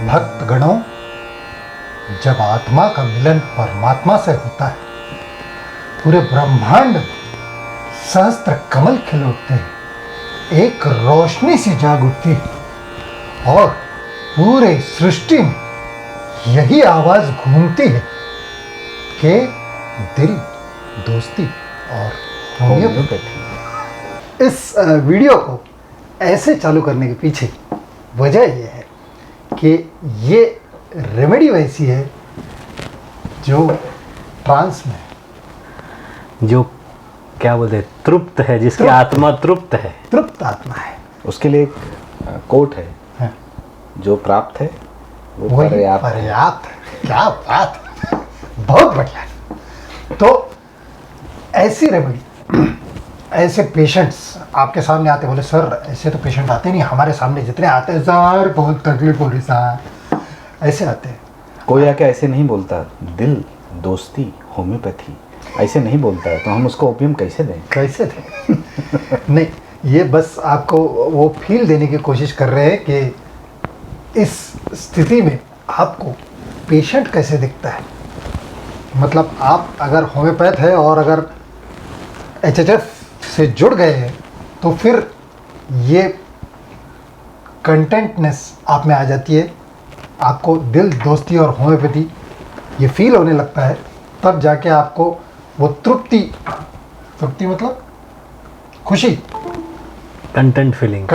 भक्तगणों, जब आत्मा का मिलन परमात्मा से होता है, पूरे ब्रह्मांड में सहस्त्र कमल खिल उठते हैं, एक रोशनी सी जाग उठती है और पूरे सृष्टि में यही आवाज घूमती है कि दिल, दोस्ती और होम्योपैथी। इस वीडियो को ऐसे चालू करने के पीछे वजह यह है कि ये रेमेडी वैसी है जो ट्रांस में, जो क्या बोलते हैं, तृप्त है, जिसकी आत्मा तृप्त है, तृप्त आत्मा है। उसके लिए एक कोट है, जो प्राप्त है वो पर्याप्त है। क्या बात है, बहुत बढ़िया। तो ऐसी रेमेडी, ऐसे पेशेंट्स आपके सामने आते, बोले सर ऐसे तो पेशेंट आते नहीं हमारे सामने, जितने आते हैं सर बहुत तकलीफ हो रही सर, ऐसे आते हैं। कोई आके ऐसे नहीं बोलता दिल, दोस्ती, होम्योपैथी ऐसे नहीं बोलता है, तो हम उसको ओपियम कैसे दें? कैसे दें? नहीं, ये बस आपको वो फील देने की कोशिश कर रहे हैं कि इस स्थिति में आपको पेशेंट कैसे दिखता है। मतलब आप अगर होम्योपैथ है और अगर एचएचएफ से जुड़ गए हैं तो फिर ये कंटेंटनेस आप में आ जाती है, आपको दिल, दोस्ती और होम्योपैथी ये फील होने लगता है, तब जाके आपको वो तृप्ति मतलब खुशी, कंटेंट फीलिंग,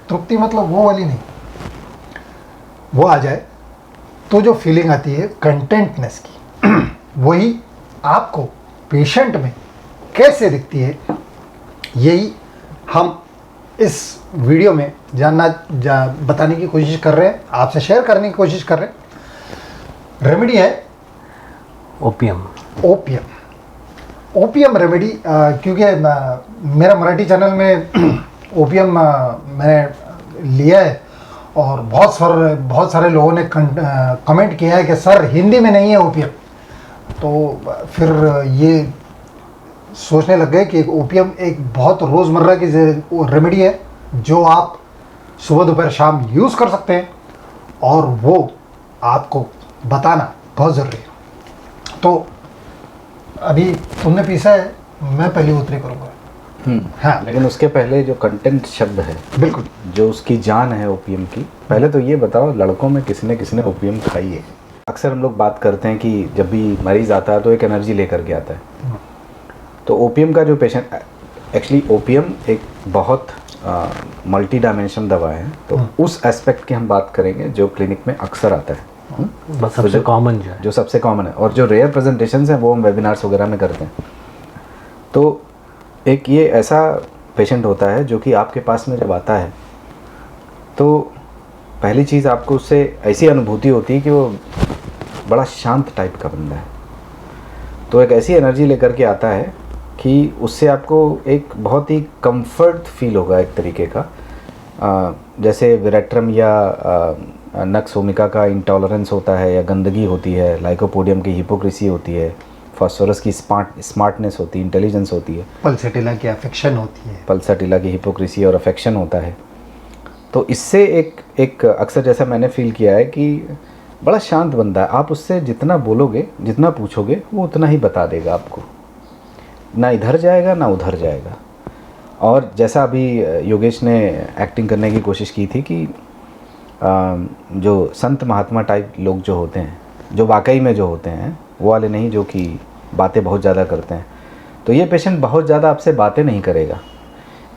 तृप्ति मतलब वो वाली नहीं, वो आ जाए तो जो फीलिंग आती है कंटेंटनेस की वही आपको पेशेंट में कैसे दिखती है, यही हम इस वीडियो में बताने की कोशिश कर रहे हैं, आपसे शेयर करने की कोशिश कर रहे हैं। रेमेडी है ओपियम रेमेडी। क्योंकि मेरा मराठी चैनल में ओपियम मैंने लिया है और बहुत सारे लोगों ने कमेंट किया है कि सर हिंदी में नहीं है ओपियम, तो फिर ये सोचने लग गए कि ओपियम एक बहुत रोज़मर्रा की रेमेडी है जो आप सुबह दोपहर शाम यूज़ कर सकते हैं, और वो आपको बताना बहुत ज़रूरी है। तो अभी तुमने पीसा है, मैं पहले उतरी करूँगा। हाँ, लेकिन उसके पहले जो कंटेंट शब्द है, बिल्कुल, जो उसकी जान है ओपियम की, पहले तो ये बताओ लड़कों में किसने ओपियम खाई है? अक्सर हम लोग बात करते हैं कि जब भी मरीज़ आता है तो एक एनर्जी लेकर के आता है। तो ओपियम का जो पेशेंट, एक्चुअली ओपियम एक बहुत मल्टी डायमेंशन दवा है, तो उस एस्पेक्ट की हम बात करेंगे जो क्लिनिक में अक्सर आता है, सबसे कॉमन जो सबसे कॉमन है, और जो रेयर प्रेजेंटेशंस हैं वो हम वेबिनार्स वगैरह में करते हैं। तो एक ये ऐसा पेशेंट होता है जो कि आपके पास में जब आता है तो पहली चीज़ आपको उससे ऐसी अनुभूति होती है कि वो बड़ा शांत टाइप का बंदा है। तो एक ऐसी एनर्जी लेकर के आता है कि उससे आपको एक बहुत ही कंफर्ट फील होगा, एक तरीके का जैसे विरेट्रम या नक्स ओमिका का इंटॉलरेंस होता है, या गंदगी होती है, लाइकोपोडियम की हिपोक्रेसी होती है, फास्फोरस की स्मार्टनेस होती है, इंटेलिजेंस होती है, पल्सटिला की अफेक्शन होती है, पल्सटिला की हिपोक्रेसी और अफेक्शन होता है। तो इससे एक अक्सर जैसा मैंने फील किया है कि बड़ा शांत बंदा है, आप उससे जितना बोलोगे, जितना पूछोगे, वो उतना ही बता देगा आपको, ना इधर जाएगा ना उधर जाएगा। और जैसा अभी योगेश ने एक्टिंग करने की कोशिश की थी कि जो संत महात्मा टाइप लोग जो होते हैं, जो वाकई में जो होते हैं, वो वाले नहीं जो कि बातें बहुत ज़्यादा करते हैं, तो ये पेशेंट बहुत ज़्यादा आपसे बातें नहीं करेगा।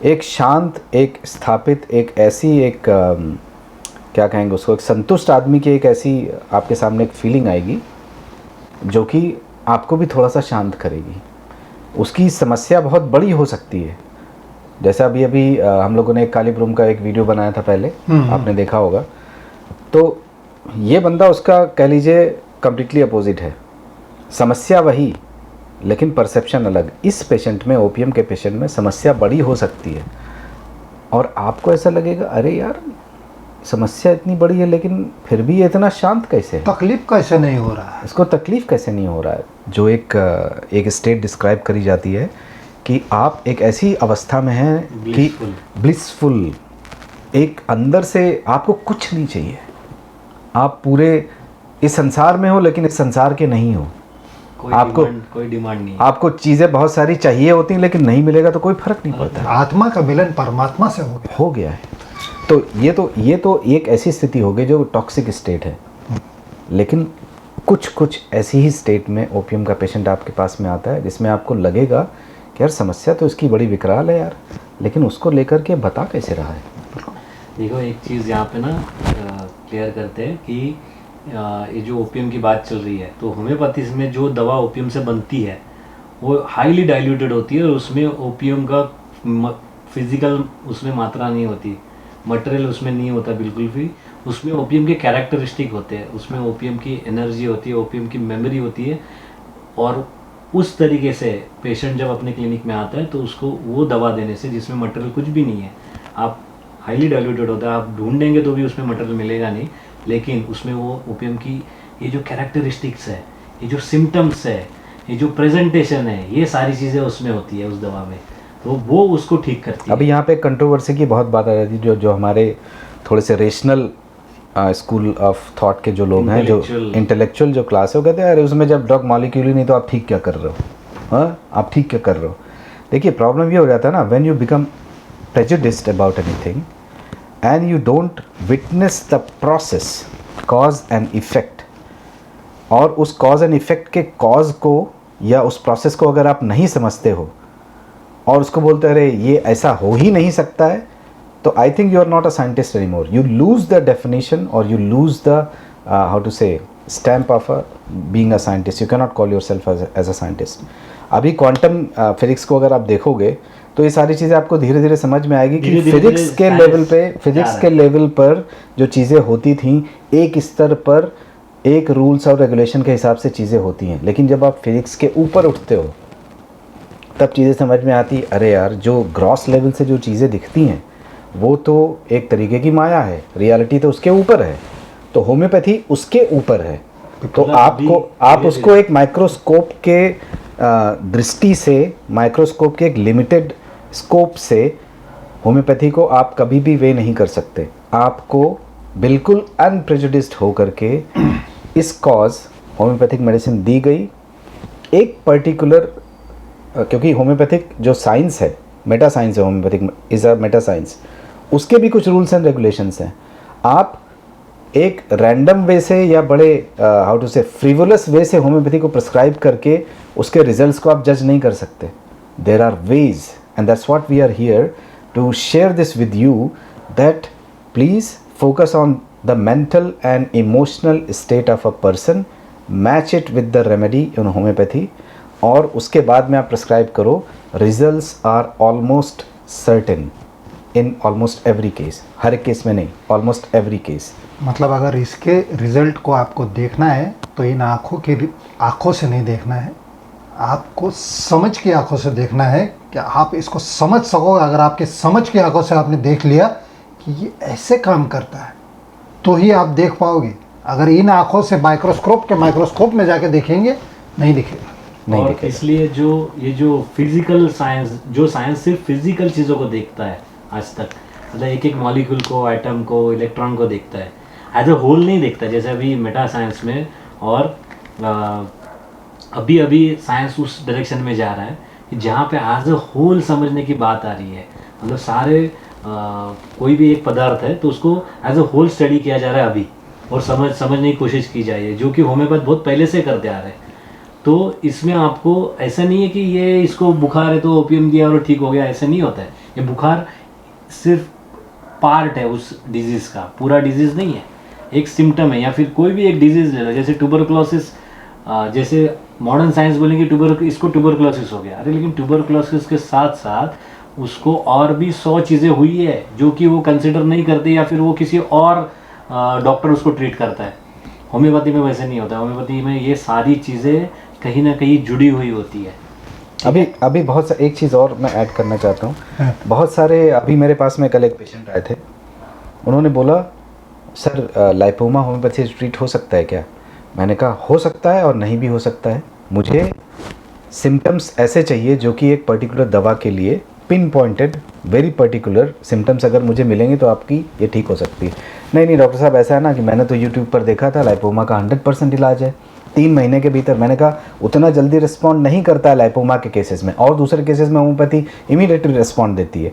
एक शांत, एक स्थापित, एक ऐसी एक क्या कहेंगे उसको, एक संतुष्ट आदमी की एक ऐसी आपके सामने एक फीलिंग आएगी जो कि आपको भी थोड़ा सा शांत करेगी। उसकी समस्या बहुत बड़ी हो सकती है, जैसा अभी हम लोगों ने एक काली ब्रूम का एक वीडियो बनाया था पहले, आपने देखा होगा। तो ये बंदा, उसका कह लीजिए कम्प्लीटली अपोजिट है, समस्या वही लेकिन परसेप्शन अलग। इस पेशेंट में, ओपियम के पेशेंट में समस्या बड़ी हो सकती है और आपको ऐसा लगेगा अरे यार समस्या इतनी बड़ी है लेकिन फिर भी ये इतना शांत कैसे है, तकलीफ कैसे नहीं हो रहा है, इसको तकलीफ कैसे नहीं हो रहा है। जो एक स्टेट डिस्क्राइब करी जाती है कि आप एक ऐसी अवस्था में हैं कि ब्लिसफुल, एक अंदर से आपको कुछ नहीं चाहिए, आप पूरे इस संसार में हो लेकिन इस संसार के नहीं हो, आपको कोई डिमांड नहीं है। आपको चीज़ें बहुत सारी चाहिए होती हैं लेकिन नहीं मिलेगा तो कोई फर्क नहीं पड़ता, आत्मा का मिलन परमात्मा से हो गया है। तो ये तो एक ऐसी स्थिति हो गई जो टॉक्सिक स्टेट है। लेकिन कुछ ऐसी ही स्टेट में ओपियम का पेशेंट आपके पास में आता है जिसमें आपको लगेगा कि यार समस्या तो इसकी बड़ी विकराल है यार, लेकिन उसको लेकर के बता कैसे रहा है। देखो एक चीज़ यहाँ पे ना क्लियर करते हैं कि ये जो ओपियम की बात चल रही है, तो होम्योपैथी में जो दवा ओपियम से बनती है वो हाईली डाइल्यूटेड होती है और उसमें ओपियम का फिजिकल उसमें मात्रा नहीं होती, मटेरियल उसमें नहीं होता बिल्कुल भी। उसमें ओपियम के कैरेक्टरिस्टिक होते हैं, उसमें ओपियम की एनर्जी होती है, ओपियम की मेमोरी होती है। और उस तरीके से पेशेंट जब अपने क्लिनिक में आता है तो उसको वो दवा देने से जिसमें मटेरियल कुछ भी नहीं है, आप हाईली डाइल्यूटेड होता है, आप ढूंढेंगे तो भी उसमें मटेरियल मिलेगा नहीं, लेकिन उसमें वो ओपियम की ये जो कैरेक्टरिस्टिक्स है, ये जो सिम्टम्स है, ये जो प्रेजेंटेशन है, ये सारी चीज़ें उसमें होती है उस दवा में, तो वो उसको ठीक करती है। अभी यहाँ पे कंट्रोवर्सी की बहुत बात आ रही थी, जो हमारे थोड़े से रेशनल स्कूल ऑफ थॉट के जो लोग हैं, जो इंटेलेक्चुअल जो क्लास है, वो कहते हैं अरे उसमें जब ड्रग मॉलिक्यूल ही नहीं तो आप ठीक क्या कर रहे हो, हाँ आप ठीक क्या कर रहे हो। देखिए प्रॉब्लम ये हो जाता है ना, when you become prejudiced about anything and you don't witness the process cause and effect, और उस कॉज एंड इफेक्ट के कॉज को या उस प्रोसेस को अगर आप नहीं समझते हो और उसको बोलते अरे ये ऐसा हो ही नहीं सकता है, तो I think you are not a scientist any more, you lose the definition और you lose the how to say stamp of being a scientist, you can not call your self as a scientist. अभी quantum physics को अगर आप देखोगे तो ये सारी चीज़ें आपको धीरे धीरे समझ में आएगी कि फिजिक्स के लेवल पर जो चीज़ें होती थी एक स्तर पर एक रूल्स और रेगुलेशन के हिसाब से चीज़ें होती हैं, लेकिन जब आप फिजिक्स के ऊपर उठते हो तब चीज़ें समझ में आती, अरे यार जो ग्रॉस लेवल से जो चीज़ें दिखती हैं वो तो एक तरीके की माया है, रियलिटी तो उसके ऊपर है, तो होम्योपैथी उसके ऊपर है। तो आप उसको एक माइक्रोस्कोप के दृष्टि से, माइक्रोस्कोप के एक लिमिटेड स्कोप से होम्योपैथी को आप कभी भी वे नहीं कर सकते। आपको बिल्कुल अनप्रेजुडिस्ड होकर के इस कॉज होम्योपैथिक मेडिसिन दी गई एक पर्टिकुलर, क्योंकि होम्योपैथिक जो साइंस है, मेटा साइंस है, homeopathic is a Meta science, उसके भी कुछ रूल्स एंड रेगुलेशंस हैं। आप एक रैंडम वे से या बड़े हाउ टू से फ्रिवुलस वे से होम्योपैथी को प्रिस्क्राइब करके उसके रिजल्ट्स को आप जज नहीं कर सकते। There are ways and that's what we are here to share this with you, that please focus on the mental and emotional state of a person, match it with the remedy in homeopathy, और उसके बाद में आप prescribe करो। Results are almost certain in almost every case, हर एक case में नहीं, ऑलमोस्ट एवरी केस। मतलब अगर इसके रिजल्ट को आपको देखना है तो इन आँखों से नहीं देखना है, आपको समझ की आँखों से देखना है कि आप इसको समझ सकोगे। अगर आपके समझ की आँखों से आपने देख लिया कि ये ऐसे काम करता है तो ही आप देख पाओगे। अगर इन आँखों से माइक्रोस्कोप में जाके देखेंगे नहीं दिखेगा। नहीं और इसलिए जो फिजिकल साइंस, जो साइंस सिर्फ फिजिकल चीज़ों को देखता है आज तक, मतलब एक एक मॉलिक्यूल को, एटम को, इलेक्ट्रॉन को देखता है, एज अ होल नहीं देखता। जैसे अभी मेटा साइंस में और अभी साइंस उस डायरेक्शन में जा रहा है कि जहाँ पे एज अ होल समझने की बात आ रही है, मतलब सारे कोई भी एक पदार्थ है तो उसको एज अ होल स्टडी किया जा रहा है अभी, और समझने की कोशिश की जाए, जो कि होम्योपैथ बहुत पहले से करते आ रहे हैं। तो इसमें आपको ऐसा नहीं है कि ये इसको बुखार है तो ओपियम दिया और ठीक हो गया, ऐसा नहीं होता है। ये बुखार सिर्फ पार्ट है उस डिजीज़ का, पूरा डिजीज़ नहीं है, एक सिम्टम है। या फिर कोई भी एक डिजीज़ ले लो, जैसे ट्यूबरकुलोसिस, जैसे मॉडर्न साइंस बोलेंगे इसको ट्यूबरकुलोसिस हो गया, अरे लेकिन ट्यूबरकुलोसिस के साथ साथ उसको और भी 100 चीज़ें हुई है जो कि वो कंसिडर नहीं करते, या फिर वो किसी और डॉक्टर उसको ट्रीट करता है। होम्योपैथी में वैसे नहीं होता। होम्योपैथी में ये सारी चीज़ें कहीं ना कहीं जुड़ी हुई होती है। अभी बहुत सा एक चीज़ और मैं ऐड करना चाहता हूँ। बहुत सारे, अभी मेरे पास में कल एक पेशेंट आए थे, उन्होंने बोला सर लाइपोमा होम्योपैथी ट्रीट हो सकता है क्या? मैंने कहा हो सकता है और नहीं भी हो सकता है। मुझे सिम्टम्स ऐसे चाहिए जो कि एक पर्टिकुलर दवा के लिए pin pointed very particular symptoms अगर मुझे मिलेंगे तो आपकी ये ठीक हो सकती है। नहीं डॉक्टर साहब ऐसा है ना कि मैंने तो यूट्यूब पर देखा था लाइपोमा का 100% इलाज है 3 महीने के भीतर। मैंने कहा उतना जल्दी रिस्पॉन्ड नहीं करता है लाइपोमा के केसेस में, और दूसरे केसेस में होम्योपैथी इमीडिएटली रिस्पॉन्ड देती है,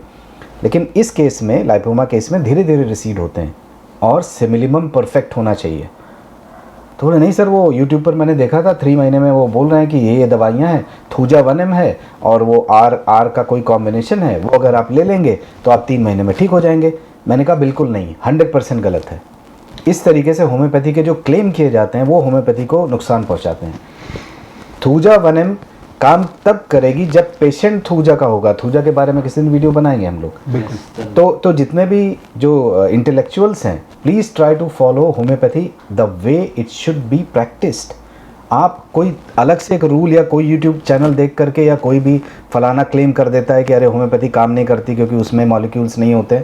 लेकिन इस केस में लाइपोमा केस में धीरे धीरे रिसीड होते हैं और सिमिलिमम परफेक्ट होना चाहिए। तो बोले नहीं सर वो यूट्यूब पर मैंने देखा था 3 महीने में वो बोल रहे हैं कि ये दवाइयाँ हैं, थूजा 1M है और वो आर का कोई कॉम्बिनेशन है, वो अगर आप ले लेंगे तो आप 3 महीने में ठीक हो जाएंगे। मैंने कहा बिल्कुल नहीं, 100% गलत है। इस तरीके से होम्योपैथी के जो क्लेम किए जाते हैं वो होम्योपैथी को नुकसान पहुंचाते हैं। थूजा 1M काम तब करेगी जब पेशेंट थूजा का होगा। थूजा के बारे में किसी दिन वीडियो बनाएंगे हम लोग। बिल्कुल। तो जितने भी जो इंटेलेक्चुअल्स हैं please try to follow homoeopathy the way it should be practised. आप कोई अलग से एक रूल या कोई यूट्यूब चैनल देख करके या कोई भी फलाना क्लेम कर देता है कि अरे होम्योपैथी काम नहीं करती क्योंकि उसमें मॉलिक्यूल्स नहीं होते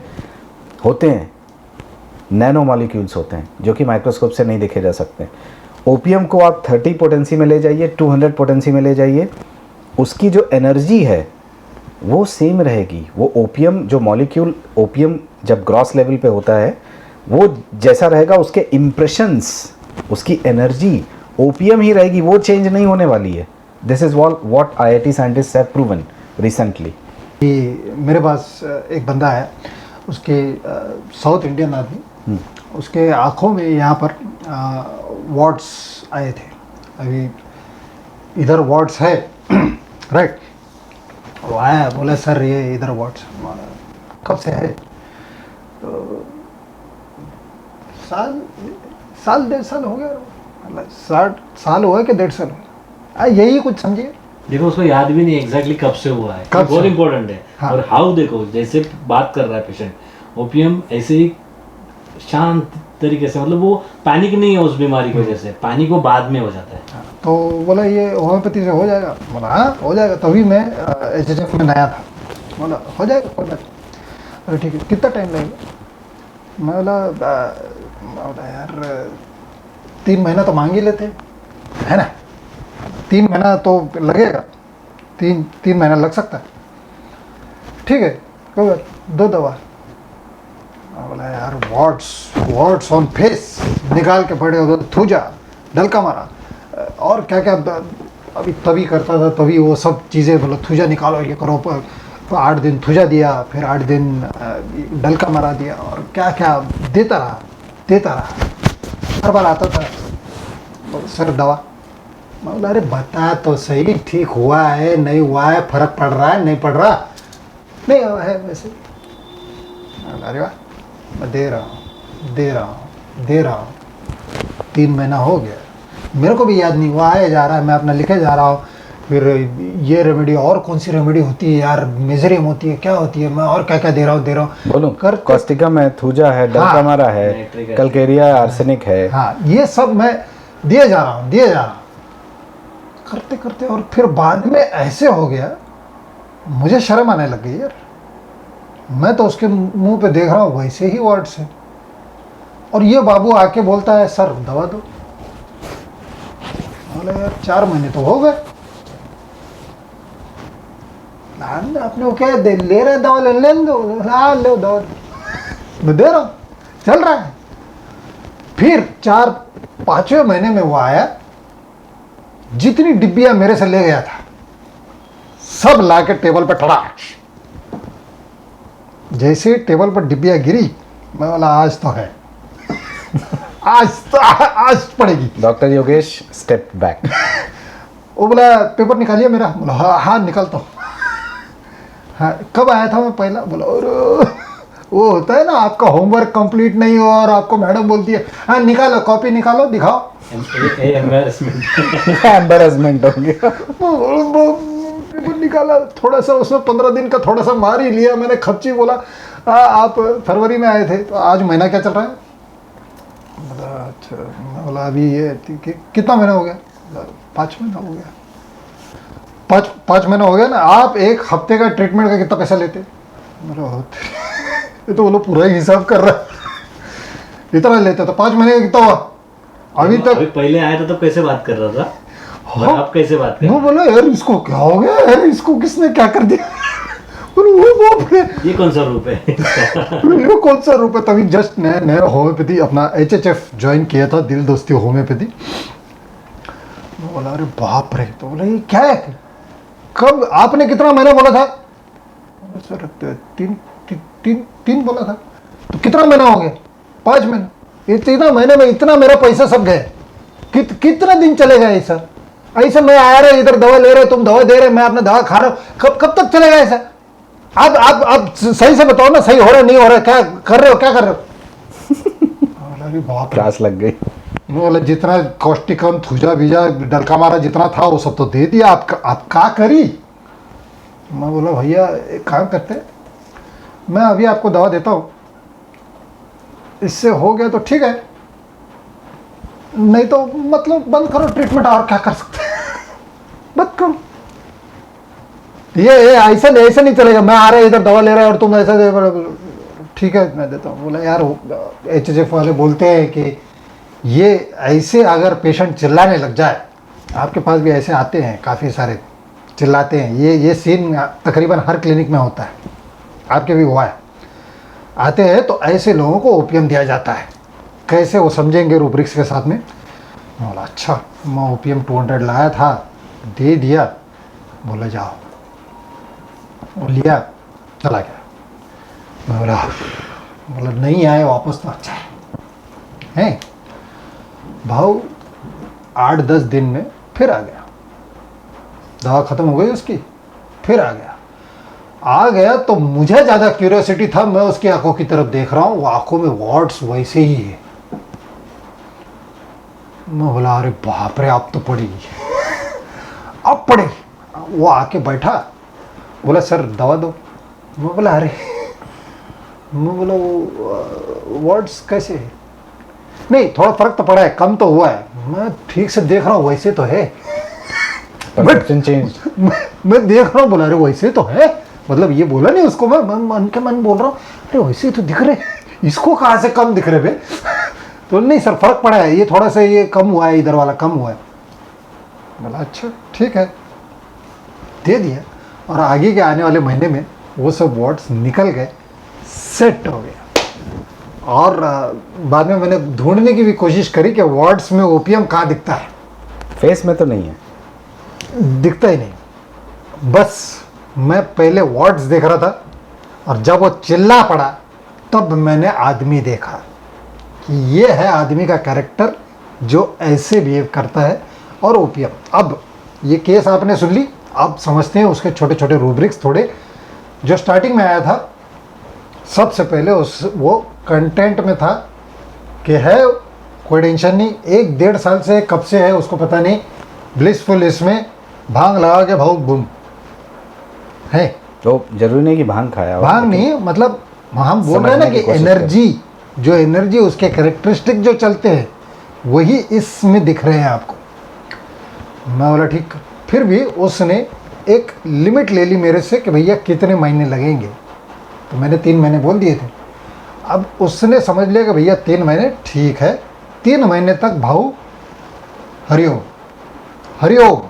हैं, नैनो मॉलिक्यूल्स होते हैं जो कि माइक्रोस्कोप से नहीं देखे जा सकते। ओपीएम को आप 30 पोटेंसी में ले जाइए, 200 पोटेंसी में ले जाइए, उसकी जो एनर्जी है वो सेम रहेगी। वो ओपीएम जो मॉलिक्यूल ओपीएम जब ग्रॉस लेवल पे होता है वो जैसा रहेगा, उसके इम्प्रेशंस, उसकी एनर्जी ओपीएम ही रहेगी, वो चेंज नहीं होने वाली है। This is what IIT scientist have proven recently. मेरे पास एक बंदा है, उसके साउथ इंडियन आदमी, उसके आँखों में यहाँ पर वॉट्स आए थे। अभी इधर वॉट्स है राइट। वो आया बोला सर ये इधर वॉट्स कब से है? तो साल 1.5 साल हो गया, मतलब 60 साल हुआ कि 1.5 साल हुआ, यही कुछ समझिए। देखो उसको याद भी नहीं एग्जैक्टली कब से हुआ है, कब बहुत से? इंपॉर्टेंट है। हाँ। और हाउ देखो जैसे बात कर रहा है पेशेंट, ओपीएम ऐसे ही शांत तरीके से, मतलब वो पैनिक नहीं है उस बीमारी की वजह से, पैनिक वो बाद में हो जाता है। तो बोला ये होम्योपैथी से हो जाएगा? बोला हाँ हो जाएगा। तभी मैं एचएचएफ में नया था। बोला हो जाएगा कोई बात नहीं। अरे ठीक है, कितना टाइम लगेगा? मैं बोला यार 3 महीना तो मांग ही लेते है ना, 3 महीना तो लगेगा, 3 महीना लग सकता है। ठीक है कोई बात, 2 दवा। मैं बोला यार वॉट्स ऑन फेस निकाल के पड़े हो, थूजा डलका मारा और क्या क्या अभी तभी करता था, तभी वो सब चीज़ें बोलो थूजा निकालो ये करो। 8 दिन थूजा दिया, फिर 8 दिन डलका मारा दिया और क्या क्या देता रहा। हर बार आता था तो सर दवा। मैं बोला अरे बता तो सही, ठीक हुआ है नहीं हुआ है, फर्क पड़ रहा है नहीं पड़ रहा? नहीं हुआ है वैसे। अरे वाह, मैं दे रहा हूँ 3 महीना हो गया, मेरे को भी याद नहीं हुआ है, जा रहा है, मैं अपना लिखे जा रहा हूँ। फिर ये रेमेडी और कौन सी रेमेडी होती है यार, मेजरिंग होती है, क्या होती है, मैं और क्या क्या दे रहा हूँ बोलो कर कॉस्टिकम है, थूजा है, डलका मारा है, कलकेरिया, आर्सेनिक है। हाँ ये सब मैं दिए जा रहा हूँ करते करते, और फिर बाद में ऐसे हो गया, मुझे शर्म आने लग गई यार। मैं तो उसके मुंह पे देख रहा हूँ वैसे ही वर्ड्स है, और ये बाबू आके बोलता है सर दवा दो। बोले यार 4 महीने तो हो गए, आपने वो क्या ले रहे दवा, ले दो। हाँ लो दवा, मैं दे रहा हूँ, चल रहा है। फिर 4-5वें महीने में वो आया, जितनी डिब्बियां मेरे से ले गया था सब लाके टेबल पे टड़ाक। जैसे ही टेबल पर डिब्बियां गिरी, मैं बोला आज तो है आज पड़ेगी। Doctor Yogesh step back. वो बोला पेपर निकालिए मेरा। बोला हाँ निकालता हूँ। हाँ कब आया था मैं पहला? बोला और वो होता है ना, आपका होमवर्क कंप्लीट नहीं हो और आपको मैडम बोलती है हाँ निकालो, कॉपी निकालो, दिखाओ। एम्बैरेसमेंट हो गया। पेपर निकाला, थोड़ा सा उसमें 15 दिन का थोड़ा सा मार ही लिया मैंने, खर्ची। बोला आप फरवरी में आए थे, तो आज महीना क्या चल रहा है? बोला अच्छा। बोला अभी ये कितना महीना हो गया? 5 महीना हो गया। 5 महीना हो गया ना। आप 1 हफ्ते का ट्रीटमेंट का कितना पैसा लेते? ये तो वो लोग पूरा ही हिसाब कर रहा है, इतना लेते तो 5 महीने का कितना हुआ? अभी तक पहले आया था तो कैसे बात कर रहा था? और आप कैसे बात कर वो बोला यार इसको क्या हो गया यार, इसको किसने क्या कर दिया। बोले वो अपने ये कौन सा रूप है? ये कौन सा रूप है। तभी जस्ट नया नया होम्योपैथी अपना HHF ज्वाइन किया था, दिल दोस्ती होम्योपैथी। मैं बोला अरे बाप रे। तो बोला ये क्या है, कब आपने कितना महीना बोला था? सर तीन बोला था। तो कितना महीना हो गया? 5 महीना। इतना महीने में इतना मेरा पैसा सब गए। कितना दिन चलेगा ऐसा? ऐसा मैं आ रहा इधर दवा ले रहे, तुम दवा दे रहे, मैं अपना दवा खा रहा हूँ, कब तक चलेगा ऐसा? आप सही से बताओ ना, सही हो रहा नहीं हो रहा, क्या कर रहे हो? अरे बाप रे। क्लास लग गई। बोला जितना कौष्टिकम थूजा बीजा डरका मारा जितना था वो सब तो दे दिया, आप क्या करी? मैं बोला भैया एक काम करते हैं, मैं अभी आपको दवा देता हूँ, इससे हो गया तो ठीक है, नहीं तो मतलब बंद करो ट्रीटमेंट, और क्या कर सकते हैं। बंद करो। ये ऐसा नहीं चलेगा, मैं आ रहा है इधर दवा ले रहा है और तुम ऐसा दे। ठीक है मैं देता हूँ। बोला यार HHF वाले बोलते हैं कि ये ऐसे अगर पेशेंट चिल्लाने लग जाए, आपके पास भी ऐसे आते हैं काफ़ी सारे चिल्लाते हैं, ये सीन तकरीबन हर क्लिनिक में होता है, आपके भी हुआ है। आते हैं तो ऐसे लोगों को ओपियम दिया जाता है, कैसे वो समझेंगे रूब्रिक्स के साथ में। मैं बोला अच्छा, मैं ओपियम 200 लाया था, दे दिया। बोला जाओ, वो लिया चला गया। मैं बोला नहीं आए वापस तो अच्छा है। भाव 8-10 दिन में फिर आ गया, दवा ख़त्म हो गई उसकी, फिर आ गया तो मुझे ज़्यादा क्यूरियोसिटी था, मैं उसकी आंखों की तरफ देख रहा हूँ, वो आंखों में वॉट्स वैसे ही है। मैं बोला अरे बाप रे अब तो पड़ेगी, अब पड़ेगी। वो आके बैठा, बोला सर दवा दो। मैं बोला अरे, मैं बोला वो वर्ड्स कैसे है? नहीं थोड़ा फर्क तो पड़ा है, कम तो हुआ है। मैं ठीक से देख रहा हूँ वैसे तो है, परसेप्शन चेंज। मैं देख रहा हूँ, बोला अरे वैसे तो है, मतलब ये बोला नहीं उसको, मैं मन के मन बोल रहा हूँ अरे वैसे तो दिख रहे, इसको कहाँ से कम दिख रहे बे? तो नहीं सर फर्क पड़ा है, ये थोड़ा सा ये कम हुआ है, इधर वाला कम हुआ है। बोला अच्छा ठीक है, दे दिया। और आगे के आने वाले महीने में वो सब वर्ड्स निकल गए, सेट हो गया। और बाद में मैंने ढूंढने की भी कोशिश करी कि वर्ड्स में ओपियम कहाँ दिखता है। फेस में तो नहीं है, दिखता ही नहीं। बस मैं पहले वर्ड्स देख रहा था, और जब वो चिल्ला पड़ा तब मैंने आदमी देखा कि ये है आदमी का कैरेक्टर जो ऐसे बिहेव करता है। और ओपियम, अब ये केस आपने सुन ली, आप समझते हैं उसके छोटे छोटे रूब्रिक्स थोड़े। जो स्टार्टिंग में आया था सबसे पहले वो कंटेंट में था कि है कोई टेंशन नहीं, 1-1.5 साल से कब से है उसको पता नहीं, ब्लिसफुल इसमें भांग लगा के भाव बुम है। तो जरूरी नहीं कि भांग खाया हो, भांग नहीं, मतलब हम बोल रहे हैं ना समझने कि की कोशिश एनर्जी, जो एनर्जी उसके कैरेक्टरिस्टिक जो चलते हैं वही इसमें दिख रहे हैं आपको। मैं बोला ठीक। फिर भी उसने एक लिमिट ले ली मेरे से कि भैया कितने महीने लगेंगे, तो मैंने 3 महीने बोल दिए थे। अब उसने समझ लिया कि भैया 3 महीने ठीक है, 3 महीने तक भाऊ हरिओम हरिओम,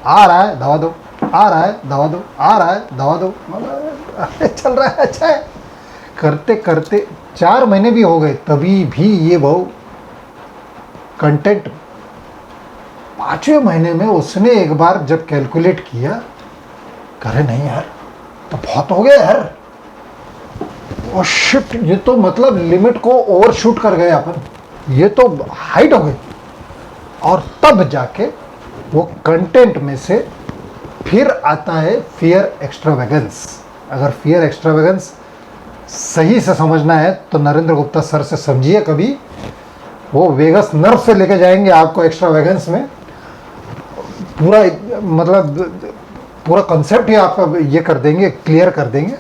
आ रहा है दवा दो, आ रहा है दवा दो, आ रहा है दवा दो। चल रहा है, अच्छा है। करते करते 4 महीने भी हो गए, तभी भी ये भाऊ कंटेंट। 5वें महीने में उसने एक बार जब कैलकुलेट किया, करे नहीं यार तो बहुत हो गया यार, ओ शिट, ये तो मतलब लिमिट को ओवरशूट कर गए अपन, ये तो हाइट हो गई। और तब जाके वो कंटेंट में से फिर आता है फियर एक्स्ट्रावेगेंस। अगर फियर एक्स्ट्रावेगेंस सही से समझना है तो नरेंद्र गुप्ता सर से समझिए कभी, वो वेगस नर्व से लेके जाएंगे आपको एक्स्ट्रावेगेंस में। पूरा मतलब पूरा कॉन्सेप्ट ही आपका ये कर देंगे, क्लियर कर देंगे।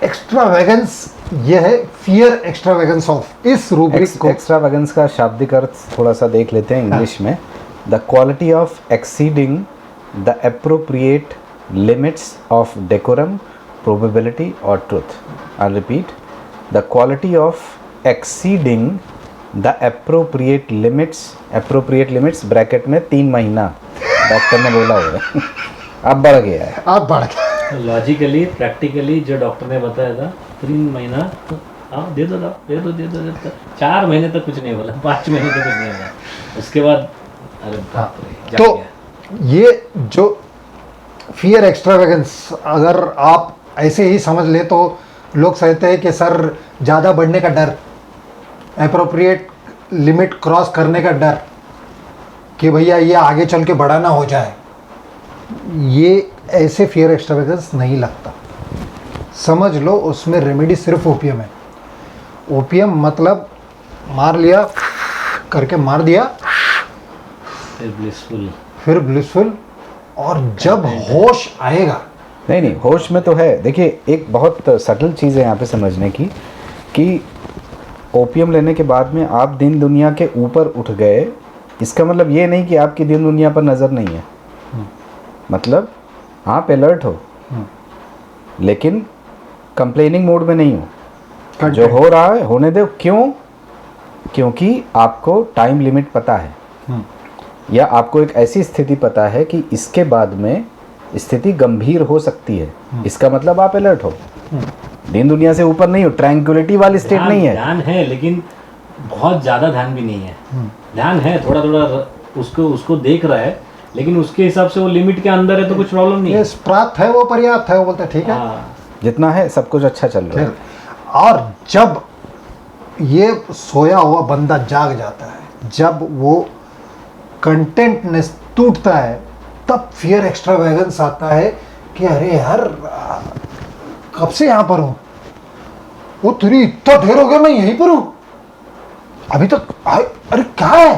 एक्स्ट्रावेगेंस ये है फियर एक्स्ट्रावेगेंस ऑफ इस रूब्रिक को। एक्स्ट्रावेगेंस का शाब्दिक अर्थ थोड़ा सा देख लेते हैं इंग्लिश में। The quality of exceeding the appropriate limits of decorum, probability और truth. I repeat, the quality of exceeding the appropriate limits bracket में 3 महीना डॉक्टर ने बोला होगा। अब बढ़ गया है। आप बढ़ गए। लॉजिकली प्रैक्टिकली जो डॉक्टर ने बताया था 3 महीना तो हाँ दे दो दो, दे दो दे दो दे दो। 4 महीने तक कुछ नहीं बोला, 5 महीने तक कुछ नहीं बोला, उसके बाद अरे बाप रे, जाग तो गया। ये जो फियर एक्स्ट्रावेगेंस अगर आप ऐसे ही समझ ले तो लोग कहते हैं कि सर ज़्यादा बढ़ने का डर, अप्रोप्रिएट लिमिट क्रॉस करने का डर, कि भैया ये आगे चल के बड़ा ना हो जाए, ये ऐसे फियर एक्स्ट्रावेगेंस नहीं लगता। समझ लो उसमें रेमेडी सिर्फ ओपीएम है। ओपीएम मतलब मार लिया करके मार दिया, फिर ब्लिसफुल, फिर ब्लिसफुल, और जब होश आएगा। नहीं नहीं, होश में तो है। देखिए एक बहुत सटल चीज़ है यहाँ पे समझने की, कि ओपीएम लेने के बाद में आप दिन दुनिया के ऊपर उठ गए, इसका मतलब ये नहीं कि आपकी दिन दुनिया पर नज़र नहीं है। मतलब आप अलर्ट हो, लेकिन कंप्लेनिंग मोड में नहीं हो। जो हो रहा है होने दो। क्यों? क्योंकि आपको टाइम लिमिट पता है, या आपको एक ऐसी स्थिति पता है कि इसके बाद में स्थिति गंभीर हो सकती है। इसका मतलब आप अलर्ट हो, दिन दुनिया से ऊपर नहीं हो, ट्रैंक्विलिटी वाली स्टेट नहीं है। ध्यान है लेकिन बहुत ज़्यादा ध्यान भी नहीं है। ध्यान है थोड़ा थोड़ा, उसको देख रहा है, लेकिन उसके हिसाब से वो लिमिट के अंदर है तो कुछ प्रॉब्लम नहीं ये है। पर्याप्त है, वो पर्याप्त है, वो बोलते हैं ठीक है। हाँ, जितना है सब कुछ अच्छा चल रहा है। और जब ये सोया हुआ बंदा जाग जाता है, जब वो कंटेंटनेस टूटता है, तब फियर एक्स्ट्रावेगेंस आता है कि अरे यार कब से यहाँ पर हूँ, वो तेरी इतना देर हो गया मैं यहीं पर हूँ, अभी तक अरे क्या है।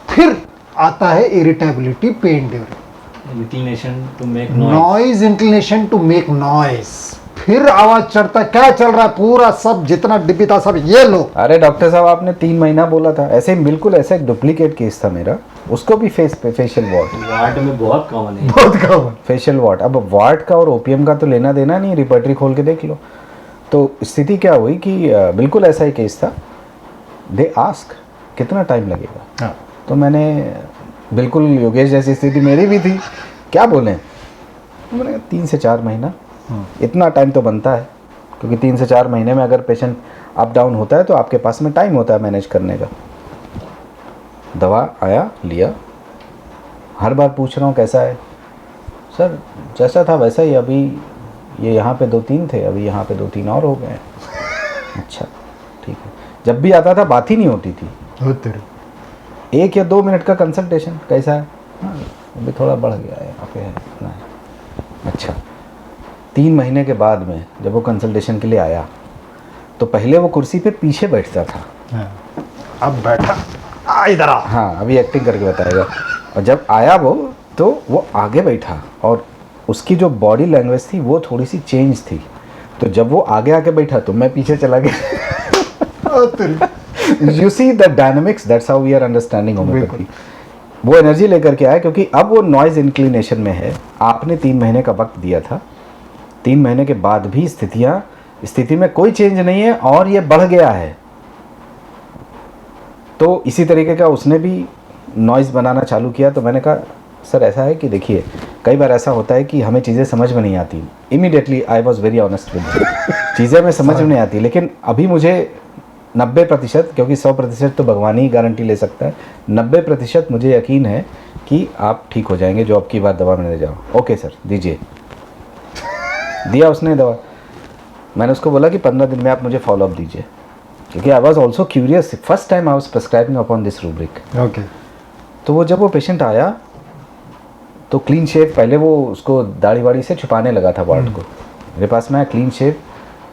फिर आता है irritability, pain during, inclination to make noise, noise, inclination to make noise, फिर आवाज चढ़ता है, क्या चल रहा है, पूरा सब जितना डिब्बी था सब ये लो। अरे डॉक्टर साहब आपने 3 महीना बोला था, ऐसे ही बिल्कुल ऐसा एक डुप्लीकेट केस था मेरा, उसको भी फेशियल वॉट, वार्ड में बहुत कॉमन है। बहुत कम। Facial what. अब वाट का और ओपीएम का तो लेना देना नहीं, रिपर्टरी खोल के देख लो। तो स्थिति क्या हुई कि बिल्कुल ऐसा ही केस था। दे आस्क कितना टाइम लगेगा, हाँ। तो मैंने बिल्कुल योगेश जैसी स्थिति मेरी भी थी, क्या बोलें, मैंने 3 से 4 महीना, इतना टाइम तो बनता है, क्योंकि 3 से 4 महीने में अगर पेशेंट अप डाउन होता है तो आपके पास में टाइम होता है मैनेज करने का। दवा आया, लिया, हर बार पूछ रहा हूँ कैसा है, सर जैसा था वैसा ही, अभी ये यहाँ पे 2-3 थे, अभी यहाँ पे 2-3 और हो गए। अच्छा ठीक है। जब भी आता था बात ही नहीं होती थी, 1 या 2 मिनट का कंसल्टेशन, कैसा है, हाँ अभी थोड़ा बढ़ गया है, यहाँ पे है इतना है। अच्छा 3 महीने के बाद में जब वो कंसल्टेशन के लिए आया, तो पहले वो कुर्सी पे पीछे बैठता था, अब बैठा इधर आ। हाँ अभी एक्टिंग करके बताएगा, और जब आया तो वो आगे बैठा, और उसकी जो बॉडी लैंग्वेज थी वो थोड़ी सी चेंज थी। तो जब वो आगे आके बैठा तो मैं पीछे चला गया। You see the dynamics, that's how we are understanding homoeopathy. वो एनर्जी लेकर के आया, क्योंकि अब वो नॉइज इंक्लिनेशन में है। आपने 3 महीने का वक्त दिया था, 3 महीने के बाद भी स्थिति में कोई चेंज नहीं है और ये बढ़ गया है। तो इसी तरीके का उसने भी नॉइज़ बनाना चालू किया। तो मैंने कहा सर ऐसा है कि देखिए कई बार ऐसा होता है कि हमें चीज़ें समझ में नहीं आती। Immediately I was very honest with you, चीज़ें में समझ में नहीं आती, लेकिन अभी मुझे 90%, क्योंकि 100% तो भगवान ही गारंटी ले सकता है, 90% मुझे यकीन है कि आप ठीक हो जाएंगे, जो आपकी बात दवा में ले जाओ। ओके सर दीजिए। दिया उसने दवा। मैंने उसको बोला कि 15 दिन में आप मुझे फॉलोअप दीजिए, क्योंकि I was also curious, first time I was prescribing upon this rubric. Okay. तो जब वो पेशेंट आया तो क्लीन शेव, पहले वो उसको दाढ़ी वाड़ी से छुपाने लगा था वार्ड को, मेरे पास में क्लीन शेव,